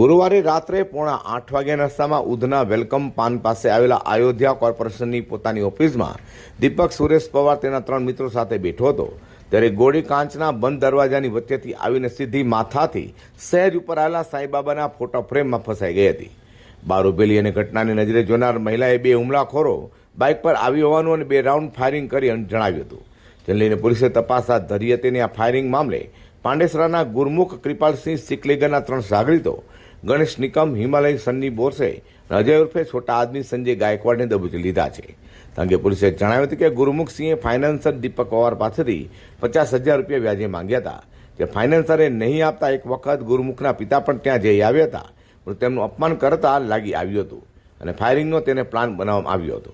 ગુરુવારે રાત્રે 7:30 વાગ્યાના અરસામાં ઉધના વેલકમ પાન પાસે આવેલા અયોધ્યા કોર્પોરેશનની પોતાની ઓફિસમાં દીપક સુરેશ પવાર તેના 3 મિત્રો સાથે બેઠો હતો ત્યારે ગોળી કાચના બંધ દરવાજાની વચ્ચેથી આવીને સીધી માથાથી સહેજ ઉપર આવેલા સાંઈબાબાના ફોટો ફ્રેમમાં ફસાઈ ગઈ હતી। બહાર ઉભેલી અને ઘટનાને નજરે જોનાર મહિલાએ 2 હુમલાખોરો બાઇક પર આવી હોવાનું અને 2 રાઉન્ડ ફાયરિંગ કરી જણાવ્યું હતું, જેને લઈને પોલીસે તપાસ હાથ ધરી હતી અને આ ફાયરિંગ મામલે પાંડેસરાના ગુરમુખ કૃપાલસિંહ સિકલીગરના 3 સાગરીતો ગણેશ નિકમ, હિમાલય સન્ની બોરસે, અજય ઉર્ફે છોટા આદમી સંજય ગાયકવાડને દબોચી લીધા છે। કારણ કે પોલીસે જણાવ્યું હતું કે ગુરમુખસિંહે ફાઇનાન્સર દીપક પવાર પાસેથી 50,000 રૂપિયા વ્યાજે માંગ્યા હતા, જે ફાઇનાન્સરે નહીં આપતા એક વખત ગુરમુખના પિતા પણ ત્યાં જઈ આવ્યા હતા, પણ તેમનું અપમાન કરતા લાગી આવ્યું હતું અને ફાયરિંગનો તેને પ્લાન બનાવવામાં આવ્યો હતો।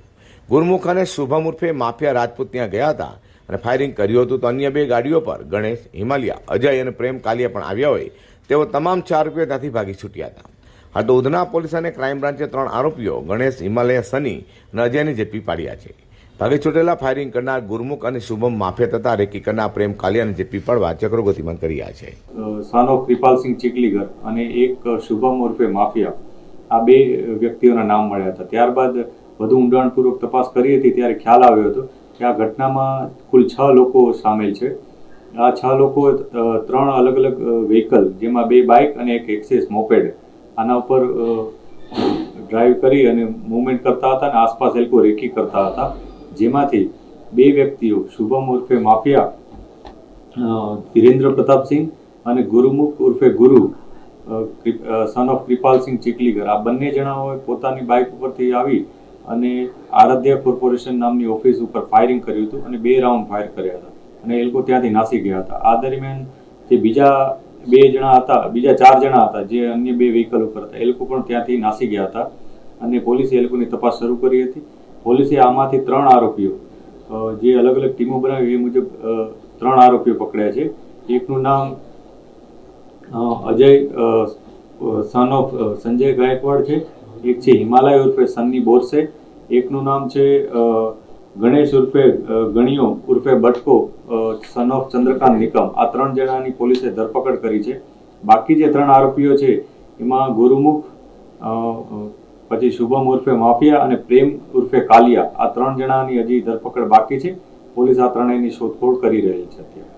ગુરમુખ અને શુભમ ઉર્ફે માફિયા રાજપૂત ત્યાં ગયા હતા અને ફાયરિંગ કર્યું હતું તો અન્ય 2 ગાડીઓ પર ગણેશ, હિમાલયા, અજય અને પ્રેમ કાલિયા પણ આવ્યા હોય તેઓ તમામ 4 આરોપીઓ ત્યાંથી ભાગી છૂટ્યા હતા। હાલ તો ઉધના પોલીસ અને ક્રાઇમ બ્રાન્ચે 3 આરોપીઓ ગણેશ, હિમાલય, સની અને અજયને ઝડપી પાડ્યા છે। ભાગી છૂટેલા ફાયરિંગ કરનાર ગુરમુખ અને શુભમ માફિયા તથા રેકી કરનાર પ્રેમ કાલિયાને ઝડપી પાડવા ચક્રો ગતિમાન કર્યા છે। સન ઓફ કૃપાલસિંહ ચીકલીગર અને એક શુભમ ઉર્ફે માફિયા, આ 2 વ્યક્તિઓના નામ મળ્યા હતા। ત્યારબાદ વધુ ઊંડાણપૂર્વક તપાસ કરી હતી ત્યારે ખ્યાલ આવ્યો હતો કે આ ઘટનામાં કુલ 6 લોકો સામેલ છે। આ 6 લોકો 3 અલગ અલગ વ્હીકલ, જેમાં 2 બાઇક અને એક એક્સેસ મોપેડ, આના ઉપર ડ્રાઈવ કરી અને મૂવમેન્ટ કરતા હતા અને આસપાસ એ લોકો રેકી કરતા હતા, જેમાંથી 2 વ્યક્તિઓ શુભમ ઉર્ફે માફિયા, ધીરેન્દ્ર પ્રતાપસિંહ અને ગુરુમુખ ઉર્ફે ગુરુ, સન ઓફ કૃપાલસિંહ ચીકલીગર, આ બંને જણાઓએ પોતાની બાઇક ઉપરથી આવી અને આરાધ્યા કોર્પોરેશન નામની ઓફિસ ઉપર ફાયરિંગ કર્યું હતું અને 2 રાઉન્ડ ફાયર કર્યા હતા અને એ લોકો ત્યાંથી નાસી ગયા હતા। આ દરમિયાન જે બીજા 2 જણા હતા, બીજા 4 જણા હતા જે અન્ય 2 વ્હીકલ ઉપર હતા, એ લોકો પણ ત્યાંથી નાસી ગયા હતા અને પોલીસે એ લોકોની તપાસ શરૂ કરી હતી। પોલીસે આમાંથી 3 આરોપીઓ, જે અલગ અલગ ટીમો બનાવી એ મુજબ 3 આરોપીઓ પકડ્યા છે। એકનું નામ અજય સન ઓફ સંજય ગાયકવાડ છે, એક છે હિમાલય ઉર્ફે સન્ની બોરસે, એકનું નામ છે ગણેશ ઉર્ફે ગણિયો ઉર્ફે બટકો, સન ઓફ ચંદ્રકાંત નિકમ। આ 3 જણાની પોલીસે ધરપકડ કરી છે। બાકી જે 3 આરોપીઓ છે એમાં ગુરુમુખ, પછી શુભમ ઉર્ફે માફિયા અને પ્રેમ ઉર્ફે કાલિયા, આ 3 જણાની હજી ધરપકડ બાકી છે। પોલીસ આ ત્રણેયની શોધખોળ કરી રહી છે અત્યારે।